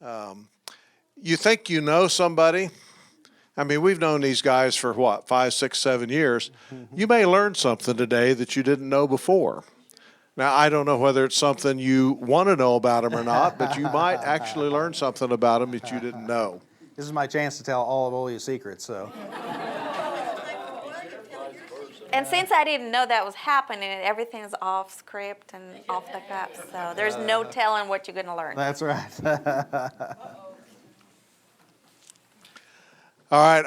You think you know somebody. I mean, we've known these guys for what, 5, 6, 7 years. You may learn something today that you didn't know before. Now, I don't know whether it's something you want to know about them or not, but you might actually learn something about them that you didn't know. This is my chance to tell all of Olya's secrets, so. And since I didn't know that was happening, everything's off script and off the cuff, so there's no telling what you're going to learn. That's right. All right,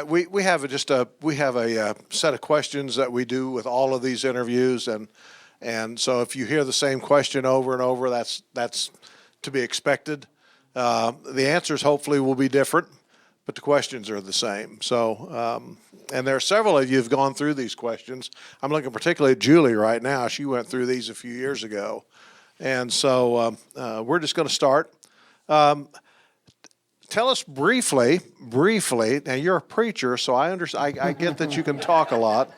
we have a set of questions that we do with all of these interviews, and so if you hear the same question over and over, that's to be expected. The answers hopefully will be different, but the questions are the same. So, and there are several of you who've gone through these questions. I'm looking particularly at Julie right now. She went through these a few years ago, and so we're just going to start. Tell us briefly. Now you're a preacher, so I get that you can talk a lot.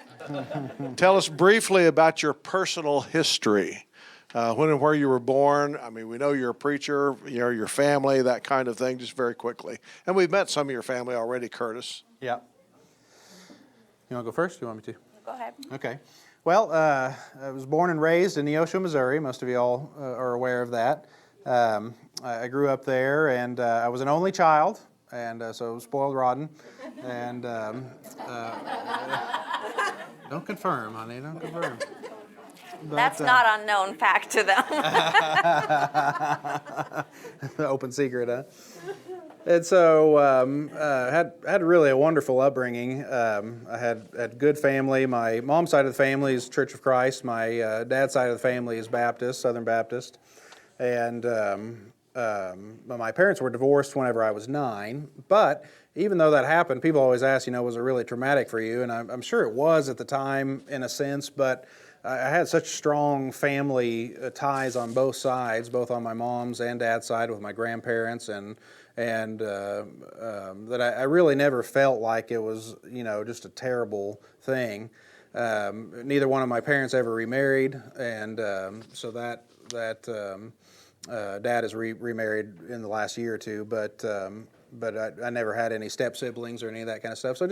Tell us briefly about your personal history, when and where you were born. I mean, we know you're a preacher. You know, your family, that kind of thing. Just very quickly. And we've met some of your family already, Curtis. Yeah. You want to go first? Or you want me to? Go ahead. Okay. Well, I was born and raised in Neosho, Missouri. Most of you all are aware of that. I grew up there, and I was an only child, and so spoiled rotten. And don't confirm, honey, don't confirm. But, that's not unknown fact to them. The open secret, huh? And so had really a wonderful upbringing. I had good family. My mom's side of the family is Church of Christ. My dad's side of the family is Baptist, Southern Baptist. And my parents were divorced whenever I was 9. But even though that happened, people always ask, was it really traumatic for you? And I'm sure it was at the time in a sense, but I had such strong family ties on both sides, both on my mom's and dad's side with my grandparents, and that I really never felt like it was, just a terrible thing. Neither one of my parents ever remarried, and so that Dad has remarried in the last year or two, but I never had any step siblings or any of that kind of stuff. So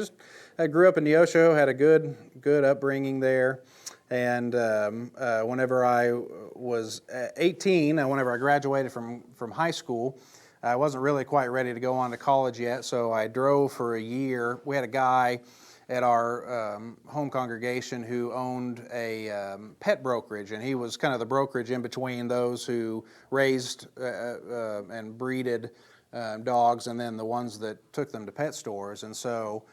I grew up in Neosho, had a good upbringing there, and whenever I was 18, whenever I graduated from high school, I wasn't really quite ready to go on to college yet, so I drove for a year. We had a guy at our home congregation who owned a pet brokerage, and he was kind of the brokerage in between those who raised and breeded dogs and then the ones that took them to pet stores. And so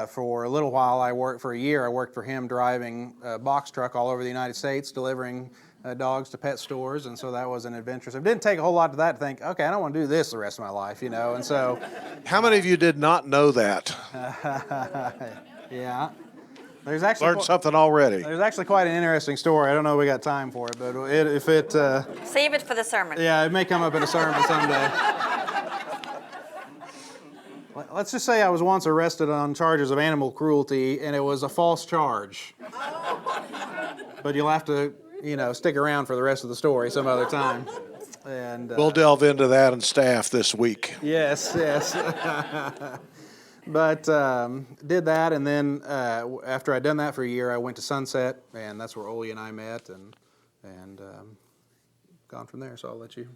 for a little while, for a year, I worked for him driving a box truck all over the United States, delivering dogs to pet stores, and so that was an adventure. So it didn't take a whole lot to that to think, okay, I don't want to do this the rest of my life, and so... How many of you did not know that? Yeah. There's actually learned something already. There's actually quite an interesting story. I don't know if we got time for it, but Save it for the sermon. Yeah, it may come up in a sermon someday. Let's just say I was once arrested on charges of animal cruelty, and it was a false charge. But you'll have to, stick around for the rest of the story some other time. And we'll delve into that in staff this week. Yes. But did that, and then after I'd done that for a year, I went to Sunset, and that's where Olya and I met, and gone from there. So I'll let you.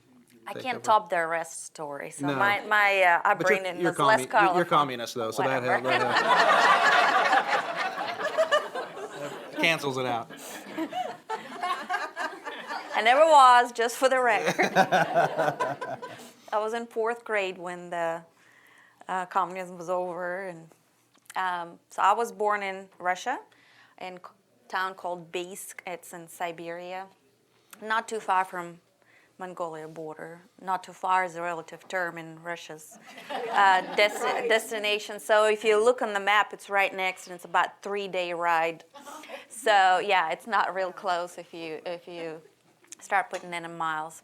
I can't top the arrest story. So No. my upbringing was less colorful. You're communist, though, so that cancels it out. I never was, just for the record. I was in 4th grade when the communism was over, and so I was born in Russia, in a town called Biysk. It's in Siberia, not too far from Mongolia border. Not too far is a relative term in Russia's destination. So if you look on the map, it's right next, and it's about 3-day ride. So yeah, it's not real close if you start putting in miles.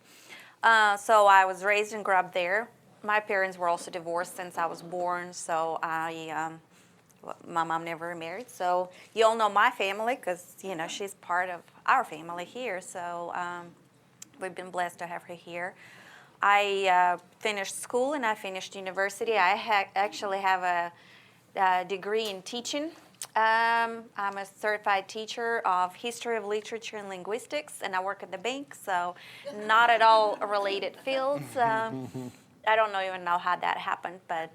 So I was raised and grew up there. My parents were also divorced since I was born, so my mom never married. So you all know my family because, she's part of our family here. So we've been blessed to have her here. I finished school and I finished university. I actually have a degree in teaching. I'm a certified teacher of history of literature and linguistics, and I work at the bank, so not at all related fields. I don't even know how that happened, but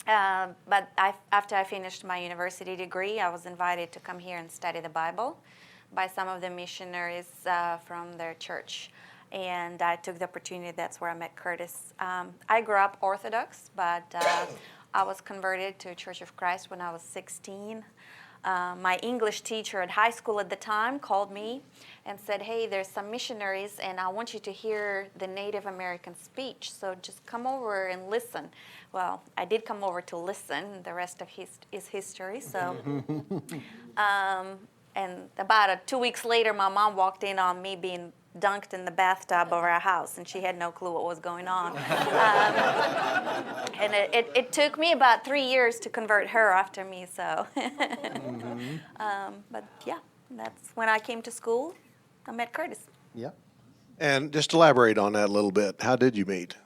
after I finished my university degree, I was invited to come here and study the Bible by some of the missionaries from their church. And I took the opportunity. That's where I met Curtis. I grew up Orthodox, but I was converted to Church of Christ when I was 16. My English teacher at high school at the time called me and said, hey, there's some missionaries, and I want you to hear the Native American speech, so just come over and listen. Well, I did come over to listen. The rest of is history. So, and about 2 weeks later, my mom walked in on me being dunked in the bathtub of our house, and she had no clue what was going on. And it took me about 3 years to convert her after me, so. But yeah, that's when I came to school. I met Curtis. Yeah. And just elaborate on that a little bit. How did you meet?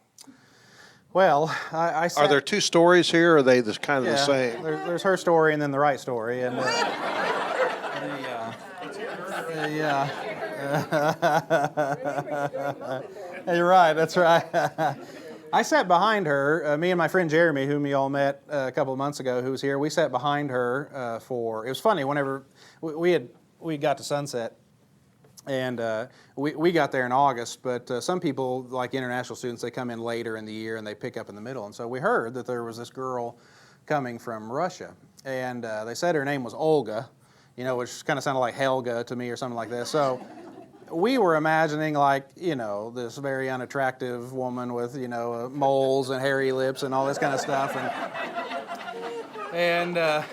Well, I Are there two stories here, or are they kind of the yeah, same? there's her story and then the right story, and yeah. You're right. That's right. I sat behind her. Me and my friend Jeremy, whom you all met a couple of months ago, who was here. We sat behind her for. It was funny. Whenever we got to Sunset, and we got there in August. But some people, like international students, they come in later in the year and they pick up in the middle. And so we heard that there was this girl coming from Russia, and they said her name was Olga. Which kind of sounded like Helga to me or something like that. So we were imagining this very unattractive woman with, moles and hairy lips and all this kind of stuff. And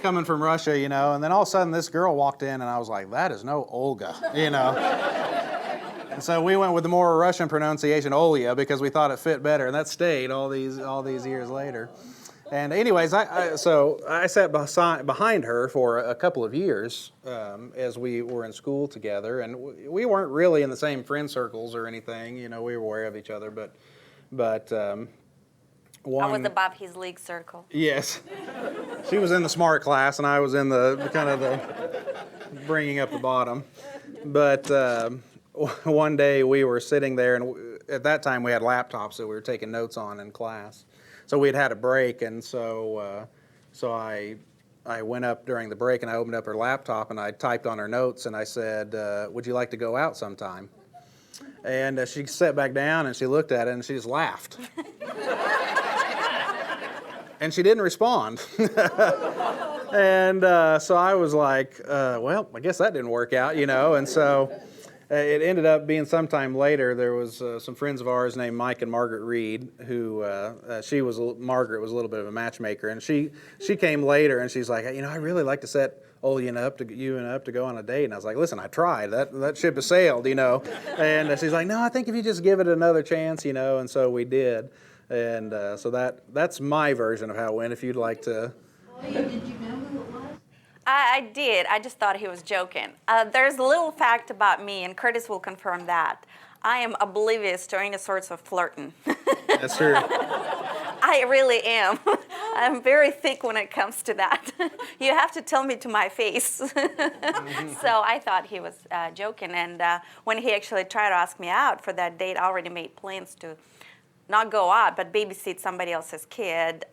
coming from Russia, and then all of a sudden this girl walked in and I was like, that is no Olga, And so we went with the more Russian pronunciation, Olya, because we thought it fit better. And that stayed all these years later. And anyways, so I sat behind her for a couple of years as we were in school together, and we weren't really in the same friend circles or anything. We were aware of each other, but one. I was above his league circle. Yes, she was in the smart class, and I was in the kind of the bringing up the bottom. But one day we were sitting there, and at that time we had laptops that we were taking notes on in class. So we had a break, and so I went up during the break and I opened up her laptop and I typed on her notes and I said, "Would you like to go out sometime?" And she sat back down and she looked at it and she just laughed, and she didn't respond. And so I was like, "Well, I guess that didn't work out, And so it ended up being sometime later. There was some friends of ours named Mike and Margaret Reed, who Margaret was a little bit of a matchmaker, and she came later and she's like, I really like to set Olya up to go on a date. And I was like, listen, I tried. That ship has sailed, And she's like, no, I think if you just give it another chance, And so we did, and so that's my version of how it went. If you'd like to. Olya, did you know who it was? I did. I just thought he was joking. There's a little fact about me, and Curtis will confirm that. I am oblivious to any sorts of flirting. That's true. I really am. I'm very thick when it comes to that. You have to tell me to my face. So I thought he was joking. And when he actually tried to ask me out for that date, I already made plans to not go out, but babysit somebody else's kid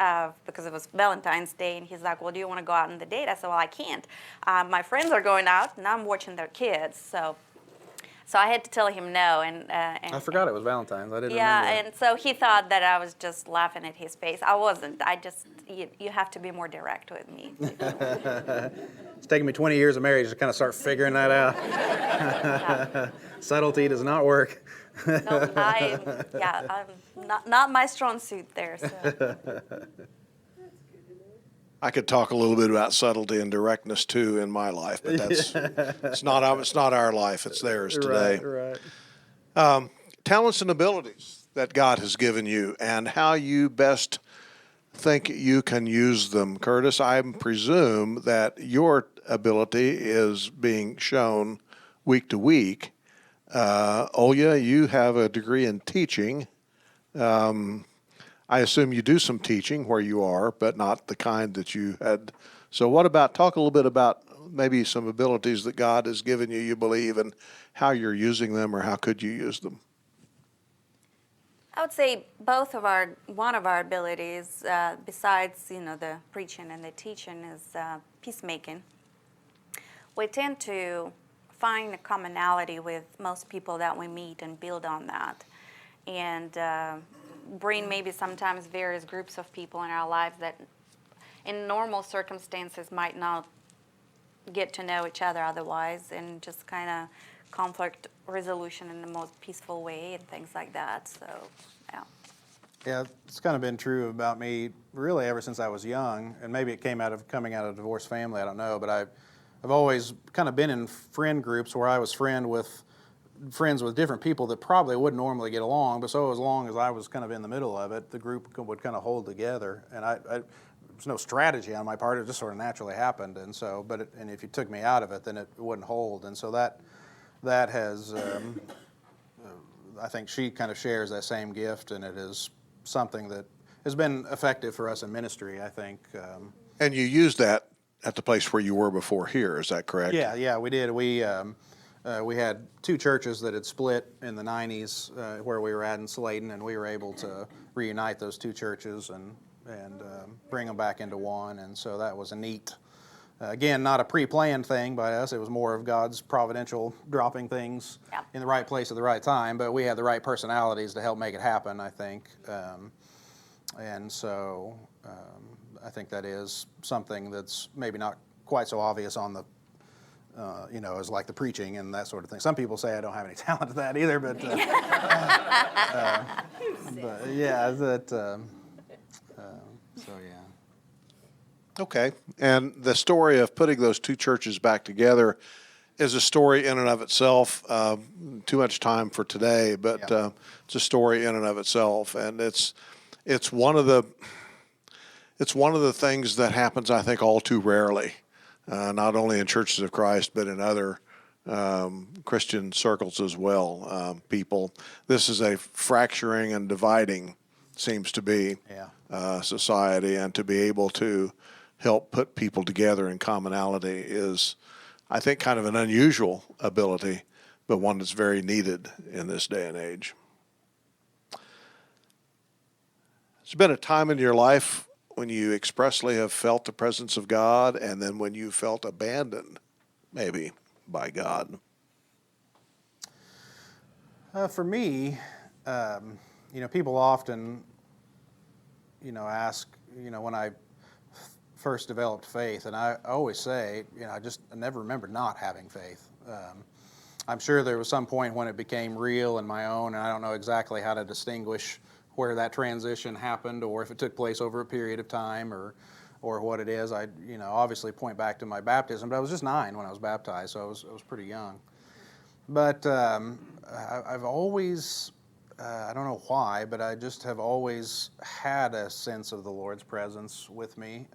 because it was Valentine's Day. And he's like, well, do you want to go out on the date? I said, well, I can't. My friends are going out, and I'm watching their kids. So I had to tell him no. And I forgot it was Valentine's. I didn't yeah, remember. and so he thought that I was just laughing at his face. I wasn't. You have to be more direct with me. It's taken me 20 years of marriage to kind of start figuring that out. Subtlety does not work. No, I'm not my strong suit there. So. I could talk a little bit about subtlety and directness too in my life, but it's not our life; it's theirs today. Right. Talents and abilities that God has given you, and how you best think you can use them. Curtis, I presume that your ability is being shown week to week Olya, you have a degree in teaching. I assume you do some teaching where you are, but not the kind that you had. So talk a little bit about maybe some abilities that God has given you, you believe, and how you're using them, or how could you use them? I would say one of our abilities, besides the preaching and the teaching, is peacemaking. We tend to find a commonality with most people that we meet and build on that, and bring maybe sometimes various groups of people in our lives that in normal circumstances might not get to know each other otherwise, and just kind of conflict resolution in the most peaceful way and things like that. So, yeah. Yeah, it's kind of been true about me really ever since I was young, and maybe it came out of coming out of a divorced family, I don't know, but I've always kind of been in friend groups where I was friends with different people that probably wouldn't normally get along, but so as long as I was kind of in the middle of it, the group would kind of hold together, and there's no strategy on my part, it just sort of naturally happened, and so, and if you took me out of it, then it wouldn't hold, and so that has, I think she kind of shares that same gift, and it is something that has been effective for us in ministry, I think. And you used that at the place where you were before here, is that correct? Yeah, we did. We had two churches that had split in the 90s where we were at in Sladen, and we were able to reunite those two churches and bring them back into one, and so that was a neat, again, not a pre-planned thing by us. It was more of God's providential dropping things in the right place at the right time, but we had the right personalities to help make it happen, I think. And so I think that is something that's maybe not quite so obvious on the, as like the preaching and that sort of thing. Some people say I don't have any talent at that either, but, but yeah, so yeah. Okay. And the story of putting those two churches back together is a story in and of itself. Too much time for today, but it's a story in and of itself, and it's one of the things that happens, I think, all too rarely, not only in churches of Christ but in other Christian circles as well. This is a fracturing and dividing, seems to be, society, and to be able to help put people together in commonality is, I think, kind of an unusual ability, but one that's very needed in this day and age. There's been a time in your life when you expressly have felt the presence of God, and then when you felt abandoned, maybe, by God. For me, people often, ask, when I first developed faith, and I always say, I never remember not having faith. I'm sure there was some point when it became real and my own, and I don't know exactly how to distinguish where that transition happened, or if it took place over a period of time, or what it is. I obviously point back to my baptism, but I was just 9 when I was baptized, so I was pretty young. But I've always, I don't know why, but I just have always had a sense of the Lord's presence with me.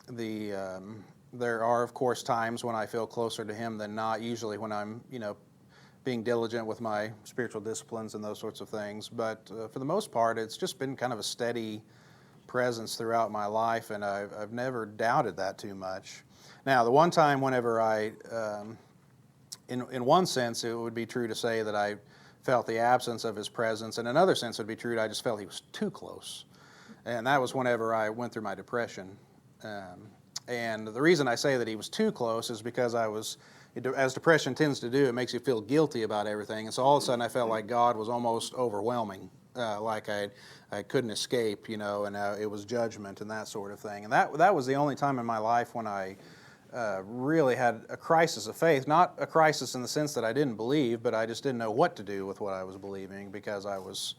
There are, of course, times when I feel closer to Him than not, usually when I'm, being diligent with my spiritual disciplines and those sorts of things. But for the most part, it's just been kind of a steady presence throughout my life, and I've never doubted that too much. Now, the one time whenever in one sense, it would be true to say that I felt the absence of His presence. In another sense, it would be true that I just felt He was too close. And that was whenever I went through my depression. And the reason I say that He was too close is because as depression tends to do, it makes you feel guilty about everything. And so all of a sudden I felt like God was almost overwhelming, like I couldn't escape, and it was judgment and that sort of thing. And that was the only time in my life when I really had a crisis of faith. Not a crisis in the sense that I didn't believe, but I just didn't know what to do with what I was believing because I was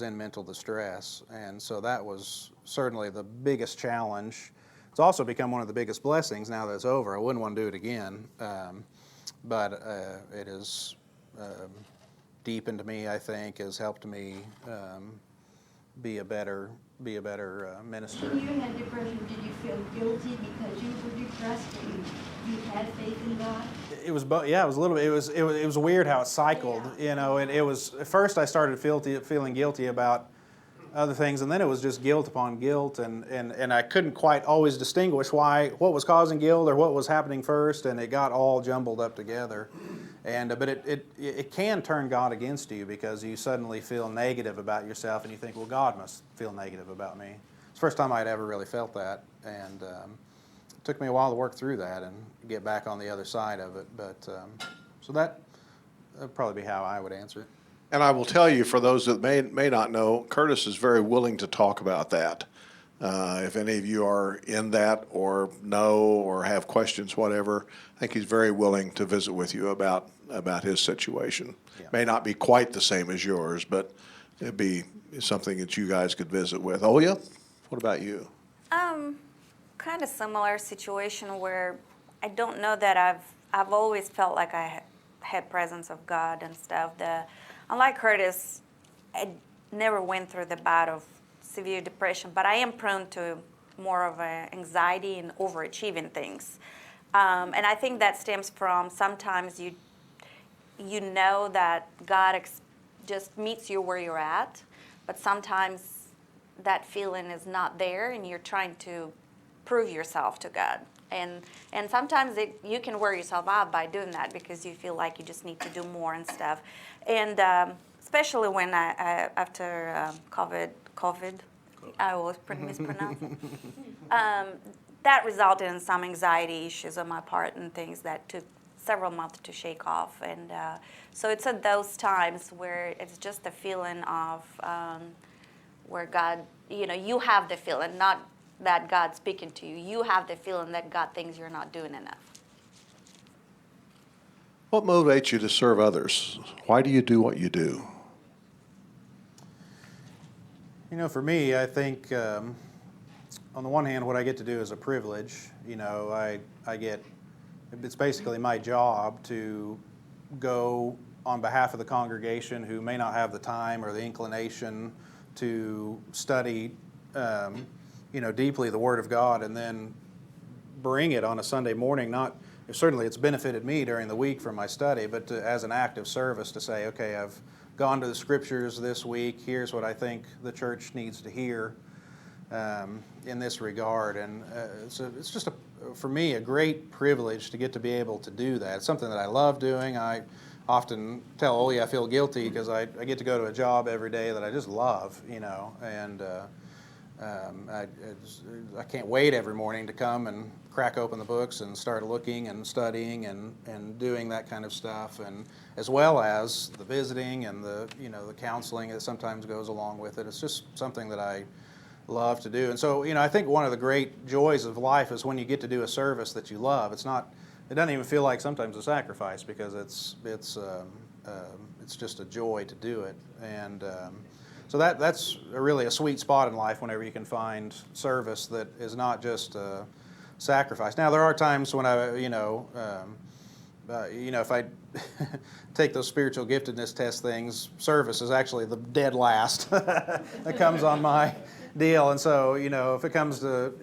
in mental distress. And so that was certainly the biggest challenge. It's also become one of the biggest blessings now that it's over. I wouldn't want to do it again, but it has deepened me, I think, has helped me be a better minister. When you had depression, did you feel guilty because you were depressed and you had faith in God? It was yeah, it was a little bit. It was weird how it cycled, you know. And it was at first I started feeling guilty about other things, and then it was just guilt upon guilt, and I couldn't quite always distinguish what was causing guilt or what was happening first, and it got all jumbled up together. And but it can turn God against you because you suddenly feel negative about yourself, and you think, well, God must feel negative about me. It's the first time I'd ever really felt that, and it took me a while to work through that and get back on the other side of it. But so that'd probably be how I would answer it. And I will tell you, for those that may not know, Curtis is very willing to talk about that. If any of you are in that or know or have questions, whatever, I think he's very willing to visit with you about his situation. Yeah. May not be quite the same as yours, but it'd be something that you guys could visit with. Olya, what about you? Kind of similar situation where I don't know that I've always felt like I had presence of God and stuff. Unlike Curtis, I never went through the bout of severe depression, but I am prone to more of anxiety and overachieving things. And I think that stems from sometimes you know that God just meets you where you're at, but sometimes that feeling is not there and you're trying to prove yourself to God. And sometimes you can wear yourself out by doing that because you feel like you just need to do more and stuff. And especially when after COVID, I always mispronounce it. That resulted in some anxiety issues on my part and things that took several months to shake off. And so it's at those times where it's just a feeling of where God, you have the feeling, not that God's speaking to you. You have the feeling that God thinks you're not doing enough. What motivates you to serve others? Why do you do what you do? For me, I think on the one hand, what I get to do is a privilege. It's basically my job to go on behalf of the congregation who may not have the time or the inclination to study deeply the Word of God, and then bring it on a Sunday morning. Certainly it's benefited me during the week from my study, but as an act of service to say, okay, I've gone to the Scriptures this week, here's what I think the church needs to hear in this regard. And it's just, for me, a great privilege to get to be able to do that. It's something that I love doing. I often tell Olya I feel guilty because I get to go to a job every day that I just love, and I can't wait every morning to come and crack open the books and start looking and studying and doing that kind of stuff, and as well as the visiting and the counseling that sometimes goes along with it. It's just something that I love to do. And so I think one of the great joys of life is when you get to do a service that you love. It doesn't even feel like sometimes a sacrifice because it's just a joy to do it. And so that's really a sweet spot in life whenever you can find service that is not just a sacrifice. Now, there are times when if I take those spiritual giftedness test things, service is actually the dead last that comes on my deal. And so, if it comes to,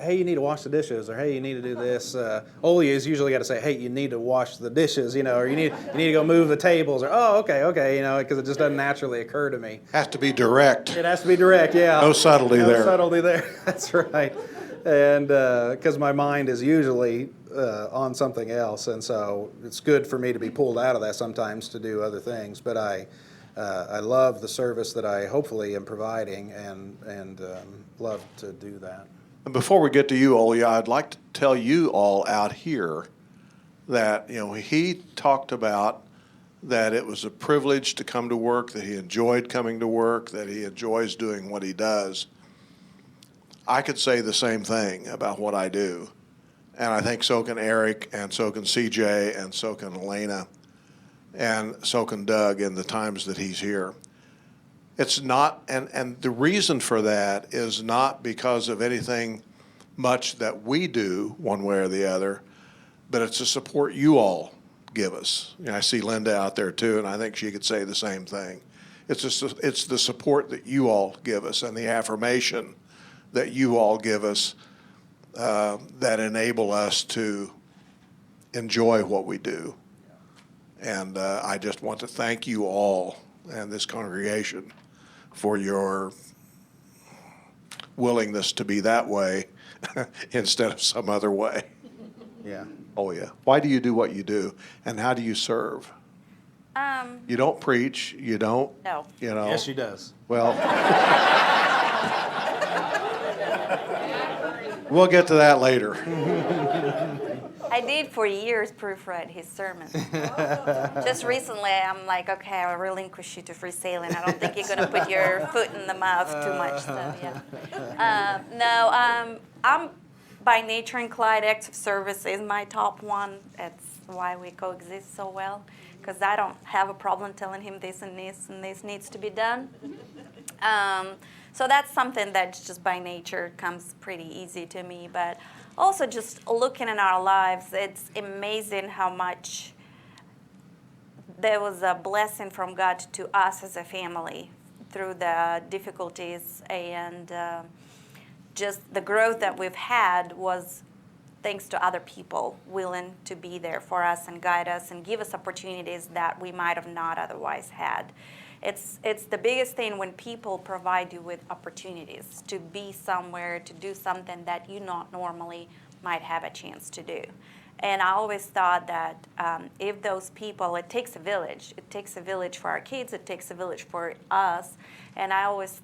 hey, you need to wash the dishes, or hey, you need to do this, Olya's usually got to say, hey, you need to wash the dishes, or you need to go move the tables, or oh, okay, because it just doesn't naturally occur to me. Has to be direct. It has to be direct, yeah. No subtlety there. No subtlety there. That's right. And because my mind is usually on something else, and so it's good for me to be pulled out of that sometimes to do other things. But I love the service that I hopefully am providing, and love to do that. And before we get to you, Olya, I'd like to tell you all out here that he talked about that it was a privilege to come to work, that he enjoyed coming to work, that he enjoys doing what he does. I could say the same thing about what I do, and I think so can Eric, and so can CJ, and so can Elena, and so can Doug in the times that he's here. It's not, and the reason for that is not because of anything much that we do one way or the other, but it's the support you all give us. I see Linda out there too, and I think she could say the same thing. it's the support that you all give us and the affirmation that you all give us that enable us to enjoy what we do. And I just want to thank you all and this congregation for your willingness to be that way instead of some other way. Yeah. Oh, yeah. Why do you do what you do, and how do you serve? You don't preach. You don't. No. You know. Yes, she does. Well, we'll get to that later. I did for years proofread his sermons. Just recently, I'm like, okay, I'll relinquish you to free sailing. I don't think you're going to put your foot in the mouth too much. So, yeah. No, I'm by nature inclined. Acts of service is my top one. That's why we coexist so well, because I don't have a problem telling him this and this needs to be done. So that's something that just by nature comes pretty easy to me. But also just looking in our lives, it's amazing how much there was a blessing from God to us as a family through the difficulties, and just the growth that we've had was thanks to other people willing to be there for us and guide us and give us opportunities that we might have not otherwise had. It's the biggest thing when people provide you with opportunities to be somewhere, to do something that you not normally might have a chance to do. And I always thought that if those people, it takes a village. It takes a village for our kids. It takes a village for us. And I always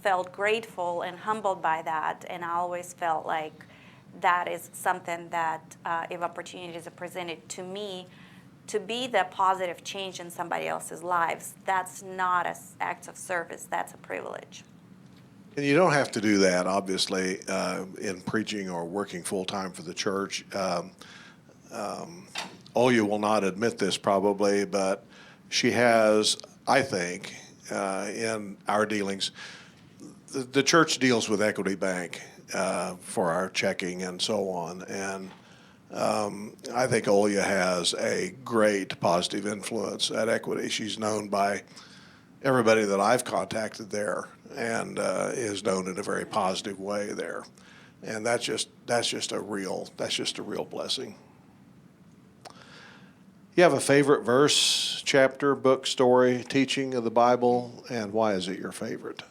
felt grateful and humbled by that. And I always felt like that is something that if opportunities are presented to me, to be the positive change in somebody else's lives, that's not an act of service, that's a privilege. And you don't have to do that, obviously, in preaching or working full-time for the church. Olya will not admit this probably, but she has, I think, in our dealings, the church deals with Equity Bank for our checking and so on. And I think Olya has a great positive influence at Equity. She's known by everybody that I've contacted there, and is known in a very positive way there. And that's just a real blessing. You have a favorite verse, chapter, book, story, teaching of the Bible, and why is it your favorite?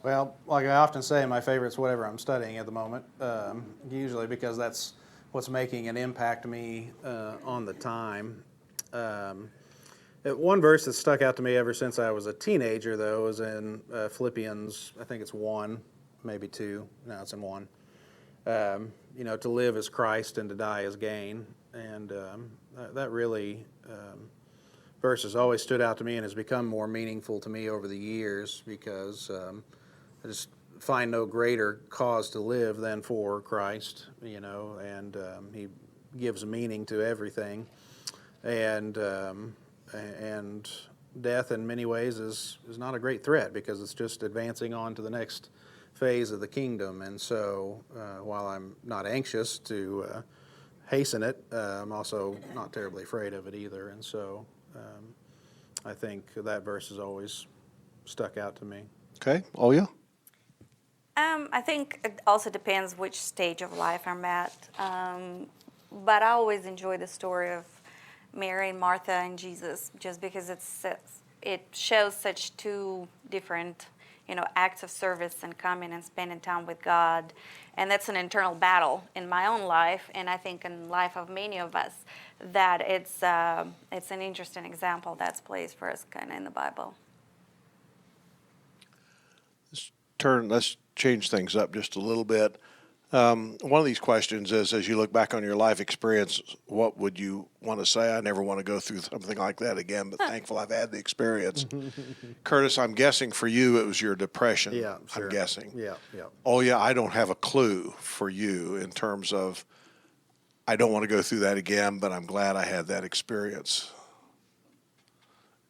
Well, like I often say, my favorite's whatever I'm studying at the moment, usually because that's what's making an impact me on the time. One verse that stuck out to me ever since I was a teenager, though, is in Philippians, I think it's 1, maybe 2. No, it's in 1. To live is Christ and to die is gain. And that really, verse has always stood out to me and has become more meaningful to me over the years because I just find no greater cause to live than for Christ, and He gives meaning to everything. And death in many ways is not a great threat because it's just advancing on to the next phase of the kingdom. And so while I'm not anxious to hasten it, I'm also not terribly afraid of it either. And so I think that verse has always stuck out to me. Okay, Olya? I think it also depends which stage of life I'm at. But I always enjoy the story of Mary and Martha and Jesus, just because it shows such two different, acts of service and coming and spending time with God, and that's an internal battle in my own life, and I think in the life of many of us, that it's an interesting example that's placed for us kind of in the Bible. Let's change things up just a little bit. One of these questions is, as you look back on your life experience, what would you want to say? I never want to go through something like that again, but thankful I've had the experience. Curtis, I'm guessing for you it was your depression. Yeah, sure. I'm guessing. Yeah. Oh, yeah, I don't have a clue for you in terms of, I don't want to go through that again, but I'm glad I had that experience.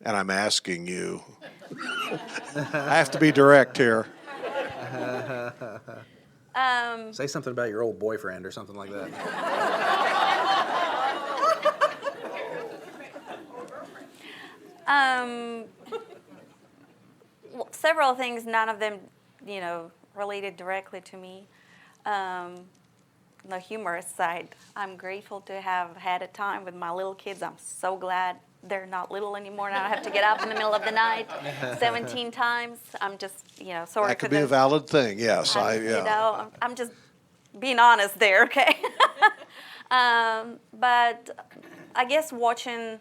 And I'm asking you. I have to be direct here. Say something about your old boyfriend or something like that. several things, none of them, related directly to me. The humorous side, I'm grateful to have had a time with my little kids. I'm so glad they're not little anymore. Now I have to get up in the middle of the night 17 times. I'm just, sorry That for could be a them. valid thing, yes. I'm just being honest there, okay? But I guess watching,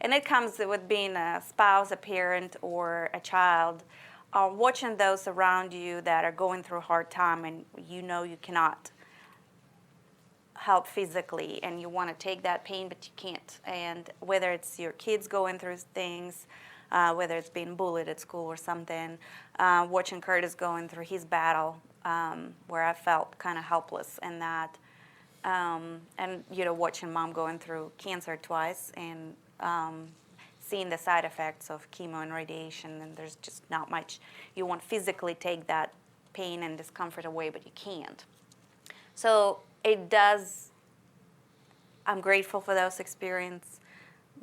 and it comes with being a spouse, a parent, or a child, watching those around you that are going through a hard time and you cannot help physically and you want to take that pain but you can't. And whether it's your kids going through things, whether it's being bullied at school or something, watching Curtis going through his battle, where I felt kind of helpless in that, and watching Mom going through cancer twice and seeing the side effects of chemo and radiation, and there's just not much. You want to physically take that pain and discomfort away, but you can't. So it does, I'm grateful for those experiences,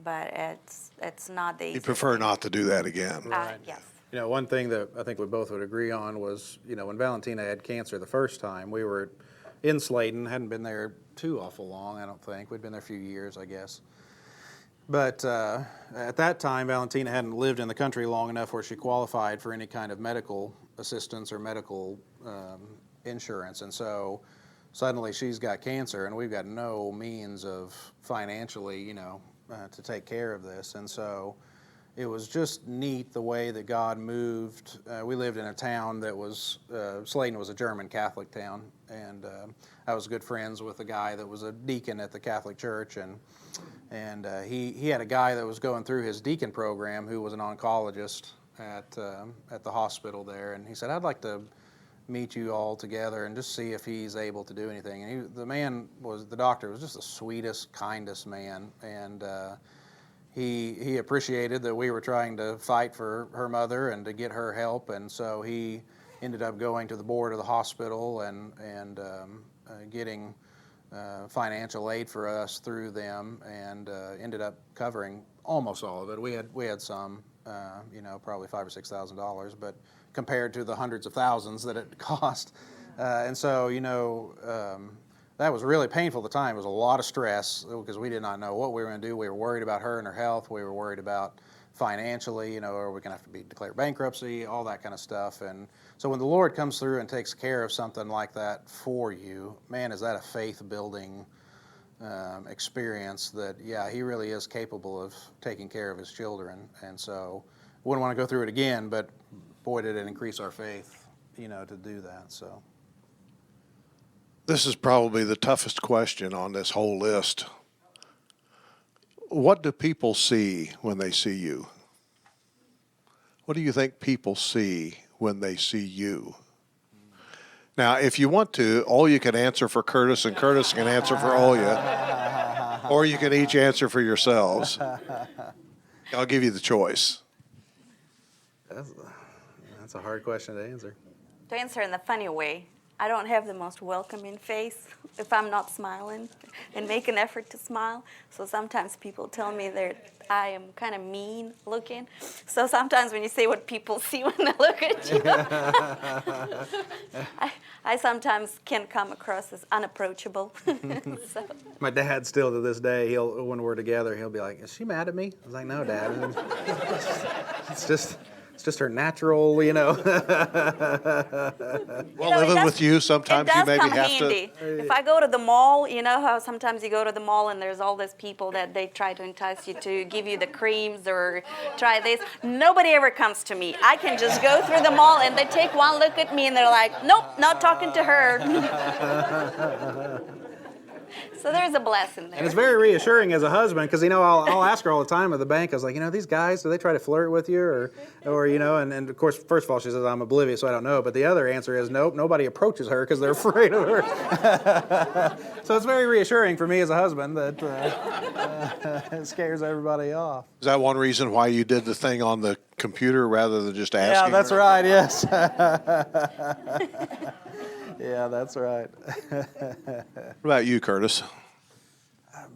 but it's not the You easiest prefer thing. not to do that again. Yes. One thing that I think we both would agree on was, when Valentina had cancer the first time, we were in Sladen, hadn't been there too awful long, I don't think. We'd been there a few years, I guess. But at that time, Valentina hadn't lived in the country long enough where she qualified for any kind of medical assistance or medical insurance. And so suddenly she's got cancer, and we've got no means of financially, to take care of this. And so it was just neat the way that God moved. We lived in a town that was, Sladen was a German Catholic town, and I was good friends with a guy that was a deacon at the Catholic Church, and he had a guy that was going through his deacon program who was an oncologist at the hospital there, and he said, I'd like to meet you all together and just see if he's able to do anything. And the doctor was just the sweetest, kindest man, and he appreciated that we were trying to fight for her mother and to get her help, and so he ended up going to the board of the hospital and getting financial aid for us through them, and ended up covering almost all of it. We had some, probably $5,000 or $6,000, but compared to the hundreds of thousands that it cost, and so that was really painful at the time. It was a lot of stress because we did not know what we were going to do. We were worried about her and her health. We were worried about financially, are we going to have to be declared bankruptcy, all that kind of stuff. And so when the Lord comes through and takes care of something like that for you, man, is that a faith-building experience that, yeah, he really is capable of taking care of his children. And so wouldn't want to go through it again, but boy, did it increase our faith, to do that, so. This is probably the toughest question on this whole list. What do people see when they see you? What do you think people see when they see you? Now, if you want to, Olya can answer for Curtis, and Curtis can answer for Olya. Or you can each answer for yourselves. I'll give you the choice. That's a hard question to answer. To answer in the funny way, I don't have the most welcoming face if I'm not smiling and make an effort to smile. So sometimes people tell me that I am kind of mean looking. So sometimes when you say what people see when they look at you, I sometimes can come across as unapproachable. So. My dad still to this day, when we're together, he'll be like, is she mad at me? I was like, no, Dad. It's just her natural, Well, living with you, sometimes you maybe have handy. to. If I go to the mall, you know how sometimes you go to the mall and there's all these people that they try to entice you to give you the creams or try this. Nobody ever comes to me. I can just go through the mall and they take one look at me and they're like, nope, not talking to her. So there's a blessing there. And it's very reassuring as a husband because, I'll ask her all the time at the bank. I was like, these guys, do they try to flirt with you? Or and of course, first of all, she says, I'm oblivious, so I don't know. But the other answer is, nope, nobody approaches her because they're afraid of her. So it's very reassuring for me as a husband that it scares everybody off. Is that one reason why you did the thing on the computer rather than just asking? Yeah, that's her? right, yes. Yeah, that's right. What about you, Curtis?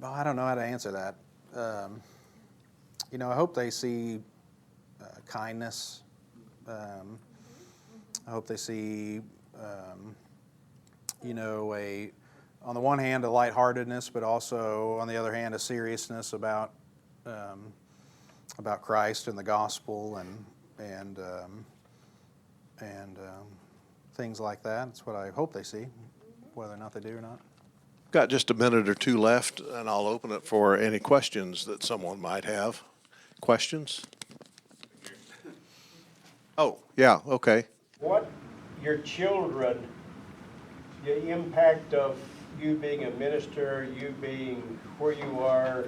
Well, I don't know how to answer that. I hope they see kindness I hope they see, on the one hand, a lightheartedness, but also on the other hand, a seriousness about Christ and the gospel and things like that. That's what I hope they see, whether or not they do or not. Got just a minute or two left, and I'll open it for any questions that someone might have. Questions? Oh, yeah, okay. What your children, the impact of you being a minister, you being where you are,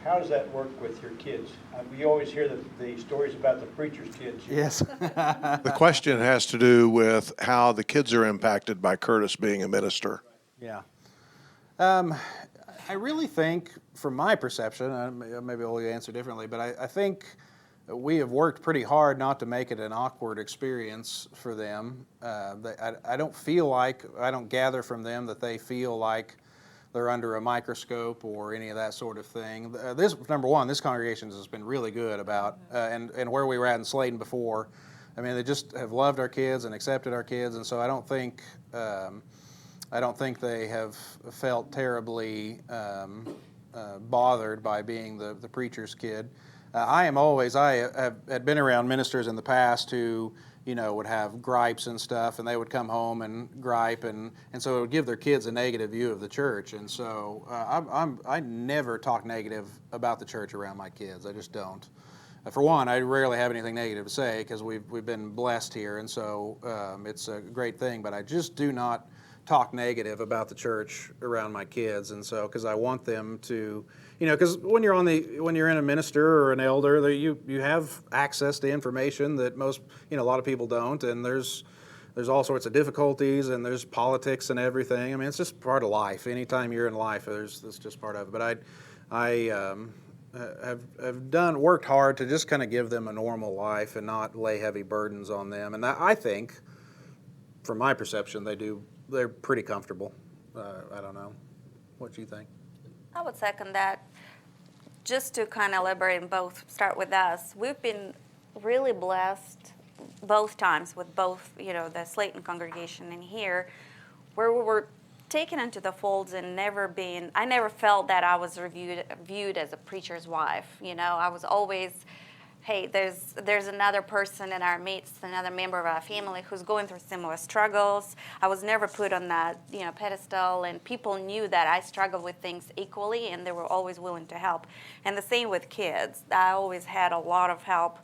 how does that work with your kids? We always hear the stories about the preacher's kids. Yes. The question has to do with how the kids are impacted by Curtis being a minister. Yeah. I really think, from my perception, maybe I'll answer differently, but I think we have worked pretty hard not to make it an awkward experience for them. I don't gather from them that they feel like they're under a microscope or any of that sort of thing. Number one, this congregation has been really good about, and where we were at in Slayton before, I mean, they just have loved our kids and accepted our kids, and so I don't think they have felt terribly bothered by being the preacher's kid. I had been around ministers in the past who, would have gripes and stuff, and they would come home and gripe, and so it would give their kids a negative view of the church. And so I never talk negative about the church around my kids. I just don't. For one, I rarely have anything negative to say because we've been blessed here, and so it's a great thing. But I just do not talk negative about the church around my kids, and so because I want them to, because when you're in a minister or an elder, you have access to information that most, a lot of people don't, and there's all sorts of difficulties, and there's politics and everything. I mean, it's just part of life. Anytime you're in life, that's just part of it. But I have worked hard to just kind of give them a normal life and not lay heavy burdens on them, and I think, from my perception, they're pretty comfortable. I don't know. What do you think? I would second that. Just to kind of elaborate and start with us, we've been really blessed both times with both, the Slayton congregation and here, where we were taken into the folds and I never felt that I was viewed as a preacher's wife. I was always, hey, there's another person in our midst, another member of our family who's going through similar struggles. I was never put on that, pedestal, and people knew that I struggled with things equally, and they were always willing to help. And the same with kids. I always had a lot of help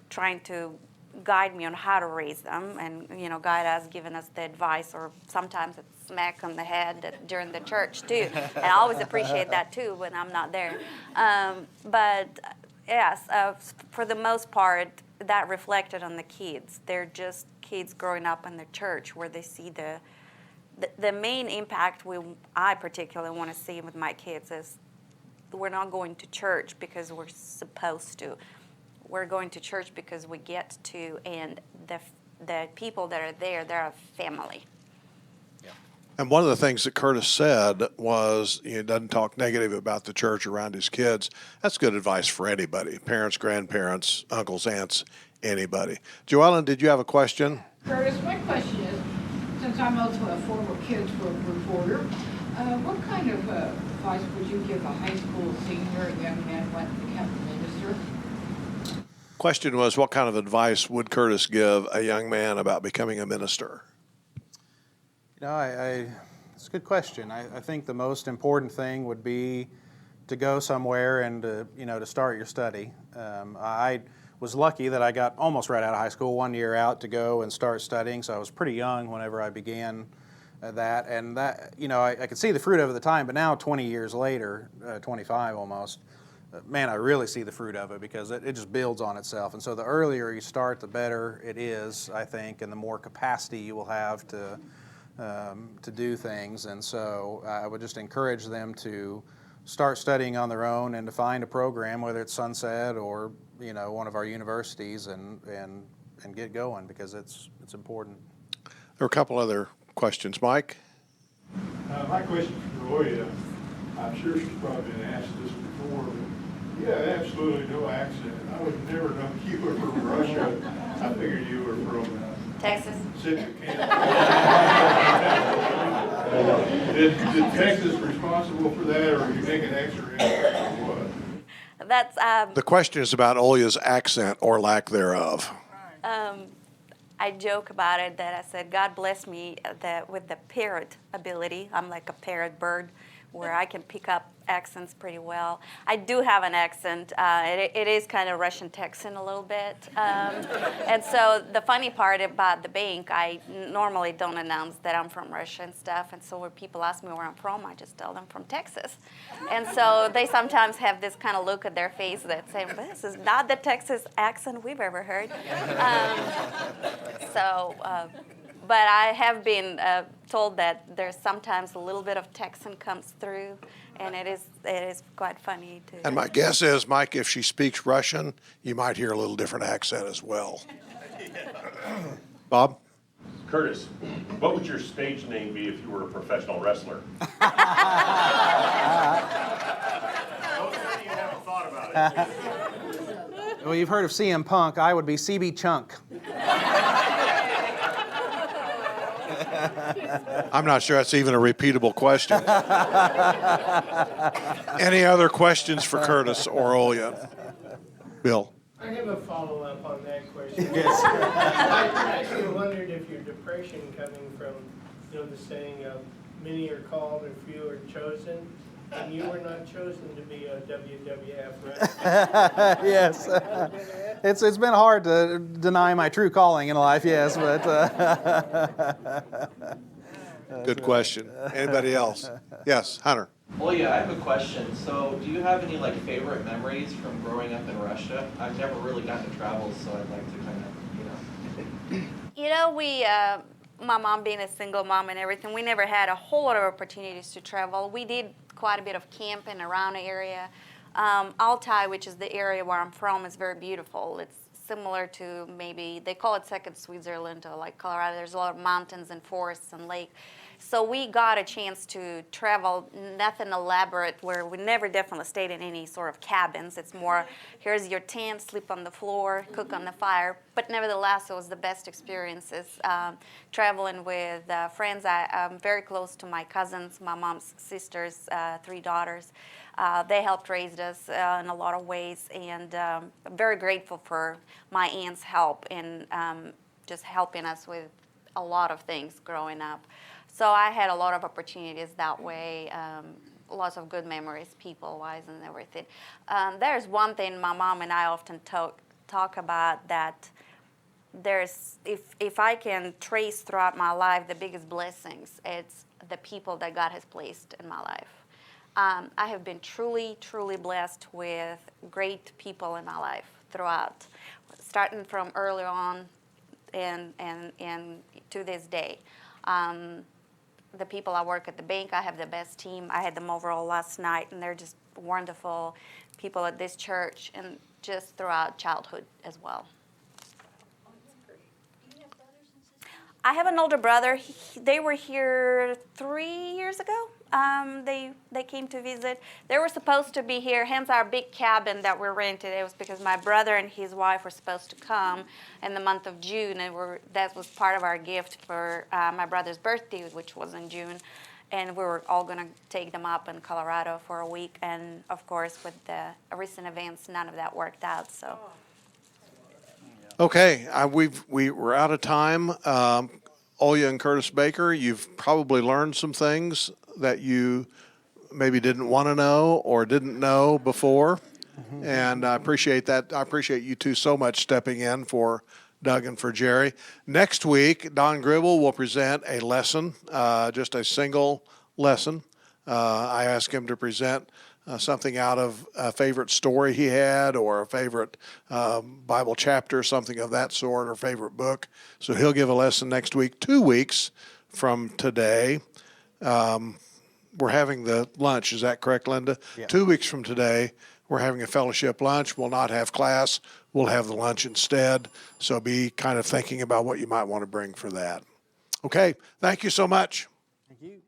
trying to guide me on how to raise them, and guide us, giving us the advice, or sometimes a smack on the head during the church too. And I always appreciate that too when I'm not there. But yes, for the most part, that reflected on the kids. They're just kids growing up in the church where they see the main impact I particularly want to see with my kids is we're not going to church because we're supposed to. We're going to church because we get to, and the people that are there, they're a family. And one of the things that Curtis said was he doesn't talk negative about the church around his kids. That's good advice for anybody, parents, grandparents, uncles, aunts, anybody. Joellen, did you have a question? Curtis, my question is, since I'm also a former kids book reporter, what kind of advice would you give a high school senior, a young man wanting to become a minister? Question was, what kind of advice would Curtis give a young man about becoming a minister? It's a good question. I think the most important thing would be to go somewhere and to start your study. I was lucky that I got almost right out of high school, 1 year out to go and start studying. So I was pretty young whenever I began that, and that I could see the fruit of it at the time. But now, 20 years later, 25 almost, man, I really see the fruit of it because it just builds on itself. And so the earlier you start, the better it is, I think, and the more capacity you will have to do things. And so I would just encourage them to start studying on their own and to find a program, whether it's Sunset or one of our universities, and get going because it's important. There are a couple other questions. Mike? My question for Olya, I'm sure she's probably been asked this before, but you have absolutely no accent. I would never know you were from Russia. I figured you growing up? Texas. Citric, Kansas. Did Texas responsible for that, or are you making extra effort, or what? That's The question is about Olya's accent or lack thereof. I joke about it that I said, God bless me with the parrot ability. I'm like a parrot bird where I can pick up accents pretty well. I do have an accent. It is kind of Russian Texan a little bit. And so the funny part about the bank, I normally don't announce that I'm from Russia and stuff. And so when people ask me where I'm from, I just tell them from Texas. And so they sometimes have this kind of look at their face that say, this is not the Texas accent we've ever heard. But I have been told that there's sometimes a little bit of Texan comes through, and it is quite funny too. And my guess is, Mike, if she speaks Russian, you might hear a little different accent as well. Bob? Curtis, what would your stage name be if you were a professional wrestler? You haven't thought about it. Well, you've heard of CM Punk. I would be CB Chunk. I'm not sure that's even a repeatable question. Any other questions for Curtis or Olya? Bill? I have a follow-up on that question. I actually wondered if your depression coming from, the saying, many are called and few are chosen, and you were not chosen to be a WWF wrestler. Yes. It's been hard to deny my true calling in life, yes, but... Good question. Anybody else? Yes, Hunter. Well, yeah, I have a question. So, do you have any favorite memories from growing up in Russia? I've never really gotten to travel, so I'd like to kind of, We, my mom being a single mom and everything, we never had a whole lot of opportunities to travel. We did quite a bit of camping around the area. Altai, which is the area where I'm from, is very beautiful. It's similar to maybe, they call it second Switzerland, or like Colorado. There's a lot of mountains and forests and lake. So we got a chance to travel, nothing elaborate, where we never definitely stayed in any sort of cabins. It's more, here's your tent, sleep on the floor, cook on the fire. But nevertheless, it was the best experiences. Traveling with friends. I'm very close to my cousins, my mom's sisters, 3 daughters. They helped raise us in a lot of ways, and I'm very grateful for my aunt's help in just helping us with a lot of things growing up. So I had a lot of opportunities that way, lots of good memories, people-wise and everything. There's one thing my mom and I often talk about, that there's, if I can trace throughout my life the biggest blessings, it's the people that God has placed in my life. I have been truly, truly blessed with great people in my life throughout, starting from early on and to this day. The people I work at the bank, I have the best team. I had them over all last night, and they're just wonderful people at this church and just throughout childhood as well. I have an older brother. They were here 3 years ago. They came to visit. They were supposed to be here, hence our big cabin that we rented. It was because my brother and his wife were supposed to come in the month of June, and that was part of our gift for my brother's birthday, which was in June. And we were all going to take them up in Colorado for a week. And, of course, with the recent events, none of that worked out. So. Okay, we're out of time. Olya and Curtis Baker, you've probably learned some things that you maybe didn't want to know or didn't know before. And I appreciate that. I appreciate you two so much stepping in for Doug and for Jerry. Next week, Don Gribble will present a lesson, just a single lesson. I asked him to present something out of a favorite story he had, or a favorite Bible chapter, something of that sort, or favorite book. So he'll give a lesson next week. 2 weeks from today, we're having the lunch. Is that correct, Linda? Yeah. 2 weeks from today, we're having a fellowship lunch. We'll not have class. We'll have the lunch instead. So be kind of thinking about what you might want to bring for that. Okay, thank you so much. Thank you.